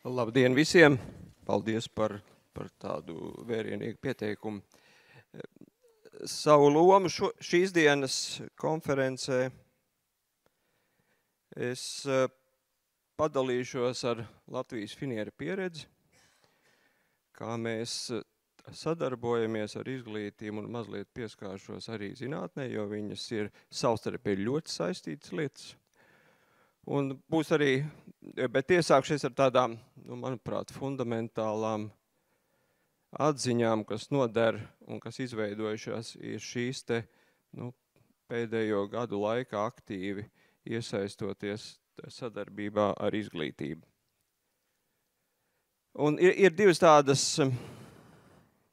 Labdien visiem! Paldies par tādu vērienīgu pieteikumu. Savu lomu šīs dienas konferencē es padalīšos ar Latvijas Finiera pieredzi, kā mēs sadarbojamies ar izglītību un mazliet pieskāršos arī zinātnē, jo viņas ir savstarpēji ļoti saistītas lietas. Un būs arī, bet iesākšies ar tādām, manuprāt, fundamentālām atziņām, kas noder un kas izveidojušās ir šīs te, pēdējo gadu laikā aktīvi iesaistoties sadarbībā ar izglītību. Un ir divas tādas,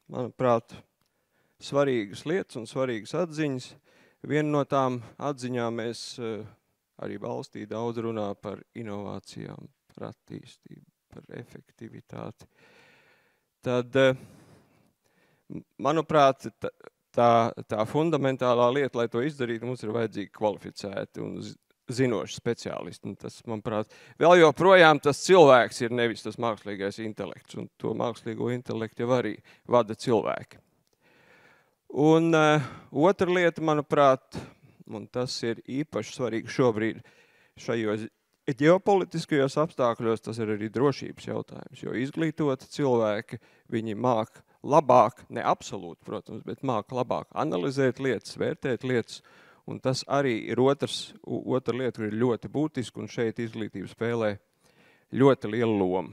manuprāt, svarīgas lietas un svarīgas atziņas. Viena no tām atziņām mēs arī valstī daudz runā par inovācijām, par attīstību, par efektivitāti. Tad, manuprāt, tā fundamentālā lieta, lai to izdarītu, mums ir vajadzīgi kvalificēti un zinoši speciālisti. Un tas, manuprāt, vēl joprojām tas cilvēks ir nevis tas mākslīgais intelekts, un to mākslīgo intelektu jau arī vada cilvēki. Un otra lieta, manuprāt, un tas ir īpaši svarīgi šobrīd šajos ģeopolitiskajos apstākļos, tas ir arī drošības jautājums, jo izglītoti cilvēki, viņi māk labāk, ne absolūti, protams, bet māk labāk analizēt lietas, vērtēt lietas, un tas arī ir otra lieta, kur ir ļoti būtiska, un šeit izglītība spēlē ļoti lielu lomu.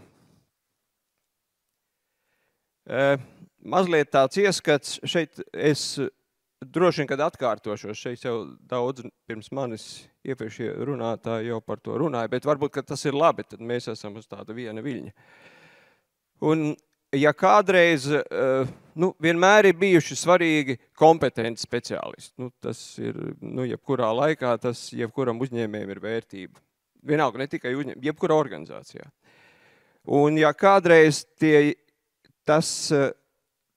Mazliet tāds ieskats, šeit es droši vien, kad atkārtošos, šeit jau daudz pirms manis iepriekšie runātāji jau par to runāja, bet varbūt, ka tas ir labi, tad mēs esam uz tāda viena viļņa. Un ja kādreiz, vienmēr ir bijuši svarīgi kompetenti speciālisti, tas ir, jebkurā laikā, tas jebkuram uzņēmējam ir vērtība. Vienalga, ne tikai uzņēmējam, jebkurā organizācijā. Un ja kādreiz tas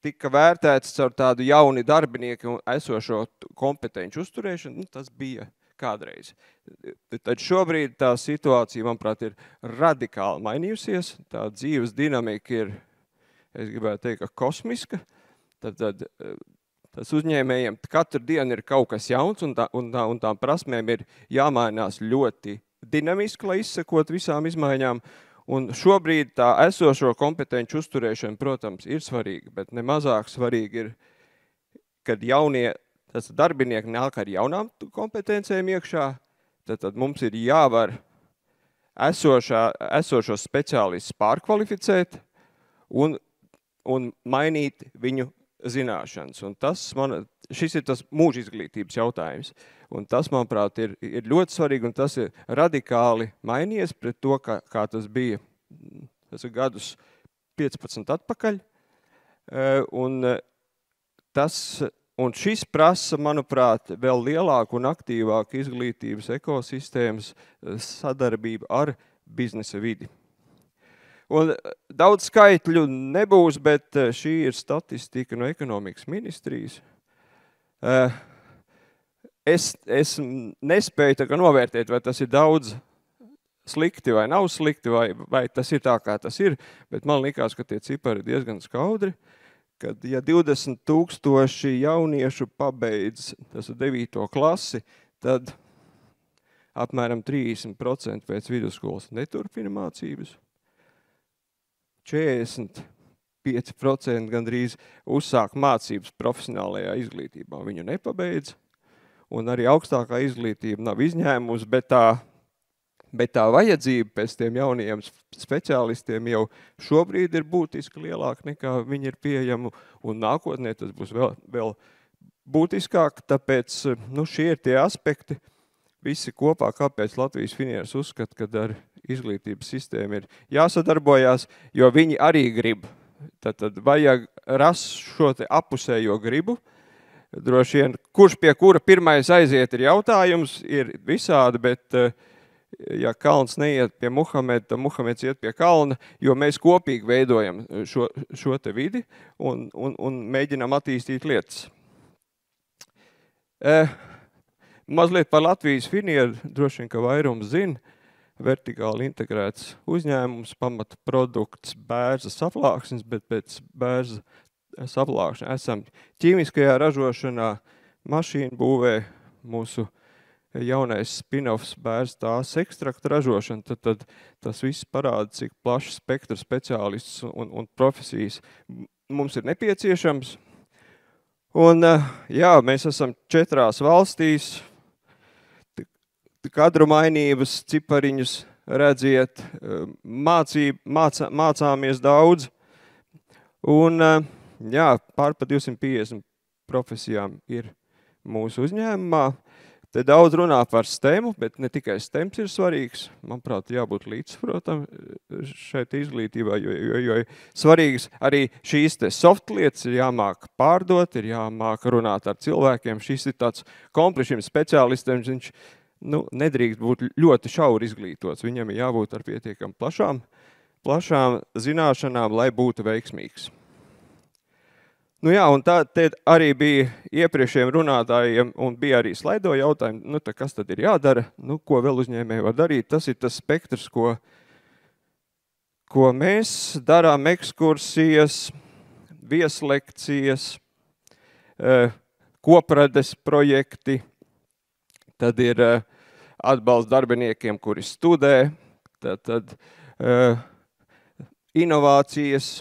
tika vērtēts caur tādu jauni darbinieki un esošo kompetenci uzturēšanu, tas bija kādreiz. Tad šobrīd tā situācija, manuprāt, ir radikāli mainījusies. Tā dzīves dinamika ir, es gribētu teikt, kosmiska. Tad tas uzņēmējiem katru dienu ir kaut kas jauns, un tām prasmēm ir jāmainās ļoti dinamiski, lai izsekot visām izmaiņām. Un šobrīd tā esošo kompetenci uzturēšana, protams, ir svarīga, bet nemazāk svarīgi ir, kad jaunie darbinieki nāk ar jaunām kompetencēm iekšā, tad mums ir jāvar esošos speciālistus pārkvalificēt un mainīt viņu zināšanas. Un šis ir tas mūža izglītības jautājums. Un tas, manuprāt, ir ļoti svarīgi, un tas ir radikāli mainījies pret to, kā tas bija gadus 15 atpakaļ. Un šis prasa, manuprāt, vēl lielāku un aktīvāku izglītības ekosistēmas sadarbību ar biznesa vidi. Un daudz skaitļu nebūs, bet šī ir statistika no ekonomikas ministrijas. Es nespēju tā kā novērtēt, vai tas ir daudz slikti vai nav slikti, vai tas ir tā, kā tas ir, bet man likās, ka tie cipari ir diezgan skaudri, kad ja 20,000 jauniešu pabeidz 9. klasi, tad apmēram 30% pēc vidusskolas neturpina mācības. 45% gandrīz uzsāk mācības profesionālajā izglītībā. Viņu nepabeidz, un arī augstākā izglītība nav izņēmusi, bet tā vajadzība pēc tiem jaunajiem speciālistiem jau šobrīd ir būtiski lielāka nekā viņi ir pieejami, un nākotnē tas būs vēl būtiskāk, tāpēc šie ir tie aspekti, visi kopā, kāpēc Latvijas Finieris uzskata, kad ar izglītības sistēmu ir jāsadarbojās, jo viņi arī grib. Tad vajag rast šo te apusējo gribu. Droši vien, kurš pie kura pirmais aiziet ir jautājums, ir visādi, bet ja kalns neiet pie Muhameda, tad Muhameds iet pie kalna, jo mēs kopīgi veidojam šo te vidi un mēģinām attīstīt lietas. Mazliet par Latvijas Finieru, droši vien, ka vairums zina. vertikāli integrēts uzņēmums, pamata produkts bērzas saplāksnes, bet pēc bērzas saplākšana esam ķīmiskajā ražošanā, mašīnu būvē, mūsu jaunais spin-offs bērzas tās ekstrakta ražošana, tad tas viss parāda, cik plašs spektrs speciālists un profesijas mums ir nepieciešams. Un jā, mēs esam 4 valstīs, kadru mainības cipariņus redziet, mācāmies daudz, un jā, pār pa 250 profesijām ir mūsu uzņēmumā. Te daudz runā par STEMu, bet ne tikai STEMs ir svarīgs. Manuprāt, jābūt līdzsvarotam šeit izglītībā, jo svarīgas arī šīs te soft lietas ir jāmāk pārdot, ir jāmāk runāt ar cilvēkiem. Šis ir tāds komplešiem speciālistiem, viņš nedrīkst būt ļoti šauri izglītots. Viņam ir jābūt ar pietiekam plašām zināšanām, lai būtu veiksmīgs. Nu jā, un te arī bija iepriekšējiem runātājiem un bija arī slaido jautājumi, kas tad ir jādara, ko vēl uzņēmēji var darīt. Tas ir tas spektrs, ko mēs darām, ekskursijas, vieslekcijas, koprades projekti, tad ir atbalsts darbiniekiem, kuri studē, tad inovācijas,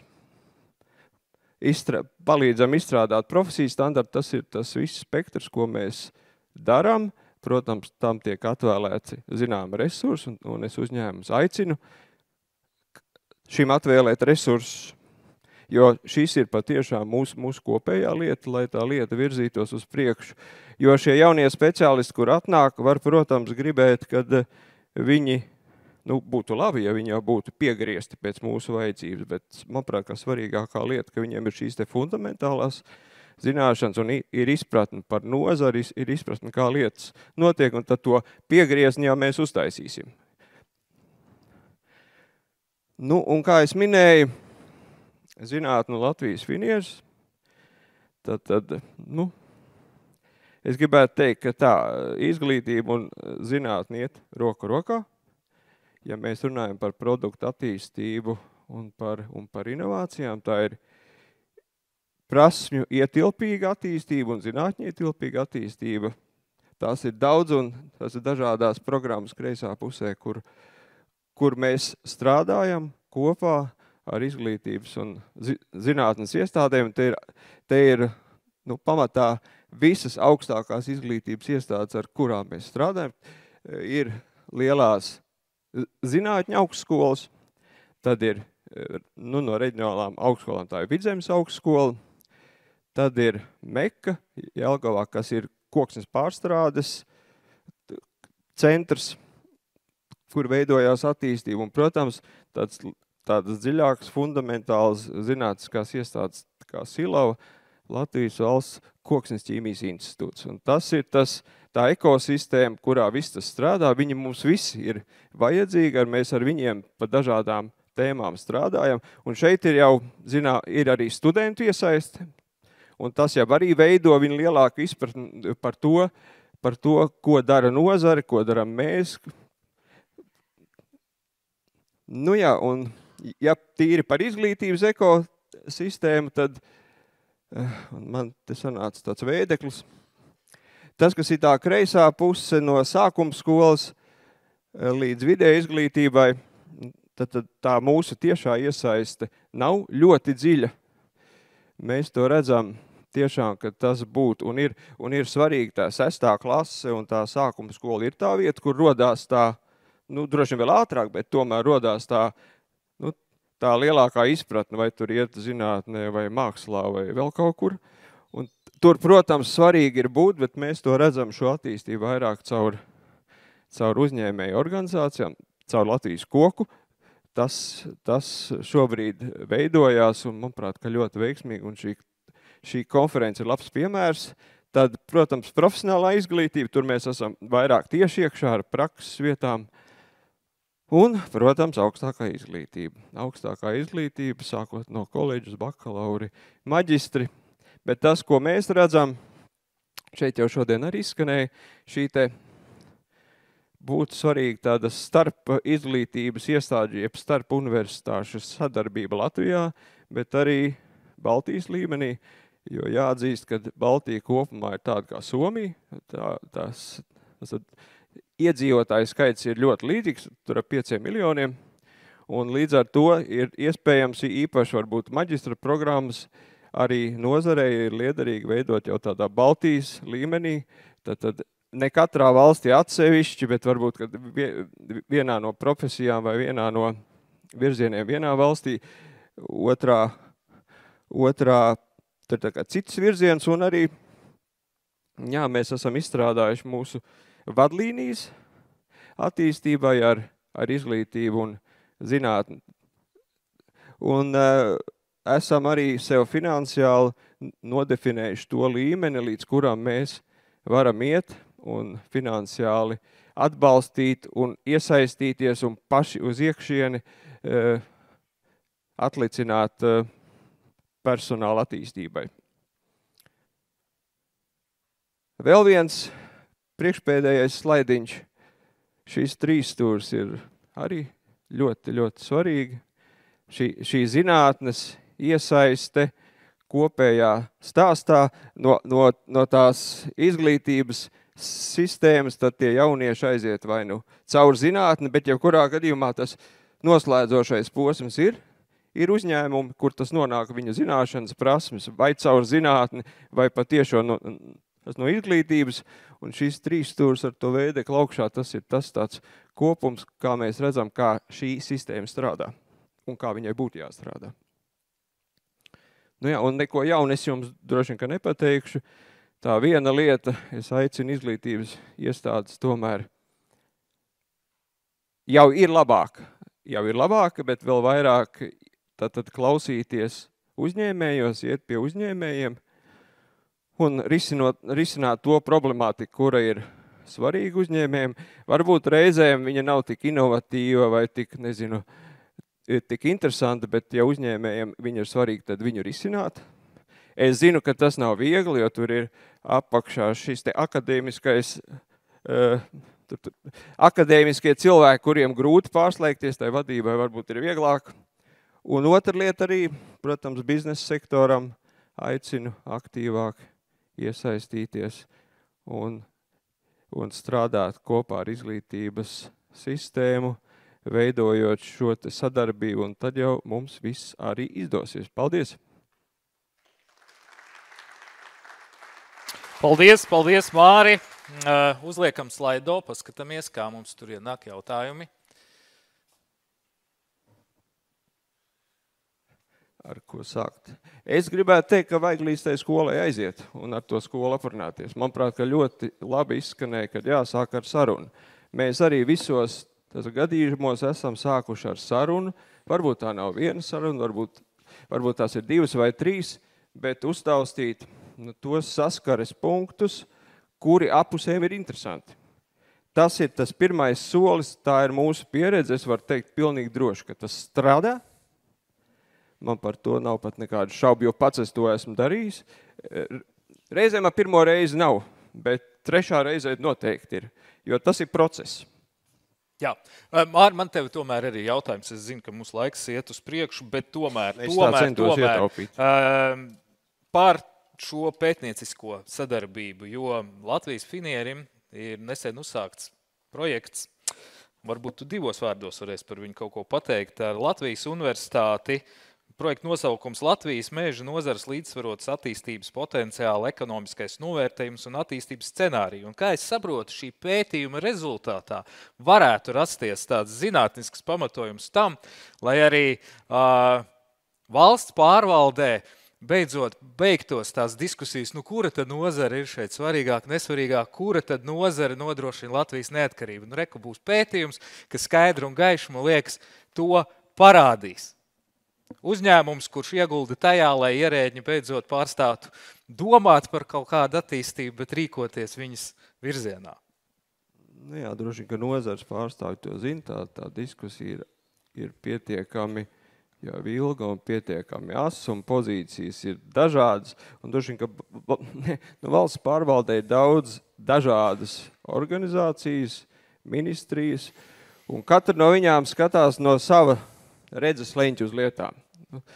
palīdzam izstrādāt profesiju standartu, tas ir tas viss spektrs, ko mēs darām. Protams, tam tiek atvēlēti zināma resursi, un es uzņēmumus aicinu šim atvēlēt resursus, jo šis ir patiešām mūsu kopējā lieta, lai tā lieta virzītos uz priekšu. Jo šie jaunie speciālisti, kur atnāk, var, protams, gribēt, kad viņi būtu labi, ja viņi jau būtu piegriezti pēc mūsu vajadzības, bet manuprāt, ka svarīgākā lieta, ka viņiem ir šīs te fundamentālās zināšanas un ir izpratne par nozari, ir izpratne, kā lietas notiek, un tad to piegriezni jau mēs uztaisīsim. Un kā es minēju, zinātnu Latvijas finieris, tad es gribētu teikt, ka tā izglītība un zinātne iet roku rokā. Ja mēs runājam par produktu attīstību un par inovācijām, tā ir prasmju ietilpīga attīstība un zinātņu ietilpīga attīstība. Tās ir daudz un tās ir dažādās programmas kreisā pusē, kur mēs strādājam kopā ar izglītības un zinātnes iestādēm. Te ir pamatā visas augstākās izglītības iestādes, ar kurām mēs strādājam, ir lielās zinātņu augstskolas, tad ir no reģionālām augstskolām, tā ir Vidzemes augstskola, tad ir Meka, Jelgavā, kas ir koksnes pārstrādes centrs, kur veidojās attīstība, un, protams, tādas dziļākas, fundamentālas zinātniskās iestādes kā Silava, Latvijas valsts koksnes ķīmijas institūts. Un tas ir tā ekosistēma, kurā viss tas strādā. Viņi mums visi ir vajadzīgi, mēs ar viņiem pa dažādām tēmām strādājam. Un šeit ir jau, ir arī studentu iesaisti, un tas jau arī veido viņu lielāku izpratni par to, ko dara nozare, ko daram mēs. Un ja tīri par izglītības ekosistēmu, tad man te sanāca tāds veideklis. Tas, kas ir tā kreisā puse no sākuma skolas līdz vidēja izglītībai, tad tā mūsu tiešā iesaiste nav ļoti dziļa. Mēs to redzam tiešām, ka tas būtu un ir svarīgi tā 6. klase un tā sākuma skola ir tā vieta, kur rodās tā, droši vien vēl ātrāk, bet tomēr rodās tā lielākā izpratne, vai tur iet zinātnē, vai mākslā, vai vēl kaut kur. Un tur, protams, svarīgi ir būt, bet mēs to redzam šo attīstību vairāk caur uzņēmēju organizācijām, caur Latvijas koku. Tas šobrīd veidojās, un, manuprāt, ka ļoti veiksmīgi, un šī konference ir labs piemērs. Tad, protams, profesionālā izglītība, tur mēs esam vairāk tieši iekšā ar prakses vietām. Un, protams, augstākā izglītība. Augstākā izglītība, sākot no koledžas, bakalauri, maģistri. Bet tas, ko mēs redzam, šeit jau šodien arī izskanēja, šī te būtu svarīga tāda starp izglītības iestāžu, jeb starp universitāšu sadarbība Latvijā, bet arī Baltijas līmenī, jo jāatzīst, ka Baltija kopumā ir tāda kā Somija, tās iedzīvotāju skaits ir ļoti līdzīgs, tur ar 5 miljoniem, un līdz ar to ir iespējams īpaši varbūt maģistra programmas arī nozarei ir liederīgi veidot jau tādā Baltijas līmenī, tad ne katrā valstī atsevišķi, bet varbūt kad vienā no profesijām vai vienā no virzieniem vienā valstī, otrā tad tā kā cits virziens, un arī, jā, mēs esam izstrādājuši mūsu vadlīnijas attīstībai ar izglītību un zinātni. Un esam arī sev finansiāli nodefinējuši to līmeni, līdz kuram mēs varam iet un finansiāli atbalstīt un iesaistīties un paši uz iekšieni atlicināt personāla attīstībai. Vēl viens priekšpēdējais slaidiņš. Šīs 3 stūris ir arī ļoti, ļoti svarīgi. Šī zinātnes iesaiste kopējā stāstā no tās izglītības sistēmas, tad tie jaunieši aiziet vai nu caur zinātni, bet jebkurā gadījumā tas noslēdzošais posms ir uzņēmumi, kur tas nonāk viņu zināšanas prasmes, vai caur zinātni, vai patiešo no izglītības, un šīs 3 stūris ar to veidekli augšā, tas ir tas tāds kopums, kā mēs redzam, kā šī sistēma strādā, un kā viņai būtu jāstrādā. Nu jā, un neko jaunu es jums droši vien, ka nepateikšu. Tā viena lieta, es aicinu izglītības iestādes tomēr jau ir labāka, bet vēl vairāk tad klausīties uzņēmējos, iet pie uzņēmējiem un risināt to problemātiku, kura ir svarīga uzņēmējiem. Varbūt reizēm viņa nav tik inovatīva vai tik interesanta, bet ja uzņēmējiem viņa ir svarīga, tad viņu risināt. Es zinu, ka tas nav viegli, jo tur ir apakšā šis te akadēmiskie cilvēki, kuriem grūti pārslēgties, tai vadībai varbūt ir vieglāk. Un otra lieta arī, protams, biznesa sektoram aicinu aktīvāk iesaistīties un strādāt kopā ar izglītības sistēmu, veidojot šo te sadarbību, un tad jau mums viss arī izdosies. Paldies! Paldies, Māri! Uzliekam slaido, paskatāmies, kā mums tur ienāk jautājumi. Ar ko sākt? Es gribētu teikt, ka vajag līdz tai skolai aiziet un ar to skolu aprunāties. Manuprāt, ka ļoti labi izskanēja, kad jāsāk ar sarunu. Mēs arī visos gadījumos esam sākuši ar sarunu. Varbūt tā nav viena saruna, varbūt tās ir 2 vai 3, bet uztaustīt tos saskares punktus, kuri apusēm ir interesanti. Tas ir tas pirmais solis, tā ir mūsu pieredze, es varu teikt pilnīgi droši, ka tas strādā. Man par to nav pat nekādu šaubu, jo pats es to esmu darījis. Reizēm ar pirmo reizi nav, bet 3. reizē noteikti ir, jo tas ir process. Jā, Māri, man tev tomēr arī jautājums, es zinu, ka mūsu laiks iet uz priekšu, bet tomēr par šo pētniecisko sadarbību, jo Latvijas finierim ir nesen uzsākts projekts, varbūt tu 2 vārdos varēsi par viņu kaut ko pateikt, ar Latvijas universitāti. Projekta nosaukums Latvijas meža nozares līdzsvarotas attīstības potenciāla, ekonomiskais novērtējums un attīstības scenārija. Un kā es saprotu, šī pētījuma rezultātā varētu rasties tāds zinātnisks pamatojums tam, lai arī valsts pārvaldē beidzot beigtos tās diskusijas, kura tad nozara ir šeit svarīgāk, nesvarīgāk, kura tad nozara nodrošina Latvijas neatkarību. Reku būs pētījums, kas skaidri un gaiši, man liekas, to parādīs. Uzņēmums, kurš iegulda tajā, lai ierēģi beidzot pārstātu domāt par kaut kādu attīstību, bet rīkoties viņas virzienā. Jā, droši, ka nozars pārstāvji to zina, tā diskusija ir pietiekami ilga un pietiekami asa, un pozīcijas ir dažādas. Un droši, ka valsts pārvaldē ir daudz dažādas organizācijas, ministrijas, un katra no viņām skatās no sava redzes leņķa uz lietām.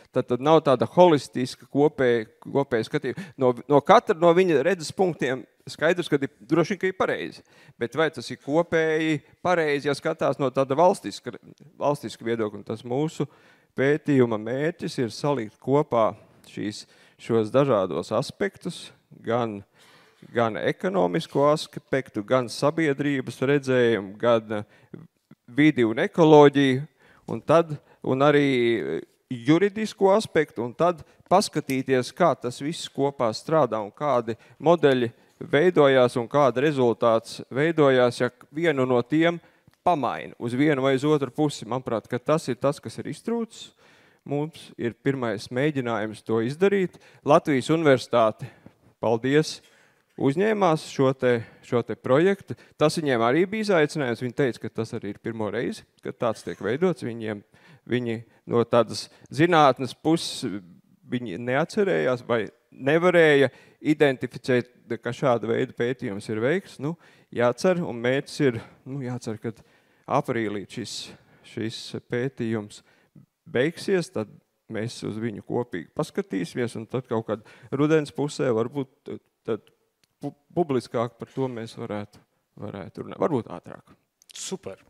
Tad nav tāda holistiska kopēja skatījuma. No katra no viņa redzes punktiem skaidrs, ka droši vien, ka ir pareizi. Bet vai tas ir kopēji pareizi, ja skatās no tāda valstiska viedokļa? Un tas mūsu pētījuma mērķis ir salikt kopā šos dažādos aspektus, gan ekonomisko aspektu, gan sabiedrības redzējumu, gan vidi un ekoloģiju, un arī juridisko aspektu, un tad paskatīties, kā tas viss kopā strādā un kādi modeļi veidojās un kāda rezultāts veidojās, ja vienu no tiem pamaina uz vienu vai uz otru pusi. Manuprāt, ka tas ir tas, kas ir iztrūcis. Mums ir pirmais mēģinājums to izdarīt. Latvijas universitāte, paldies, uzņēmās šo te projektu. Tas viņiem arī bija izaicinājums. Viņi teica, ka tas arī ir pirmo reizi, kad tāds tiek veidots. Viņi no tādas zinātnes puses viņi neatcerējās vai nevarēja identificēt, ka šāda veida pētījums ir veikts. Jācer, un mērķis ir, jācer, kad aprīlī šis pētījums beigsies, tad mēs uz viņu kopīgi paskatīsimies, un tad kaut kad rudens pusē varbūt tad publiskāk par to mēs varētu runāt. Varbūt ātrāk. Super!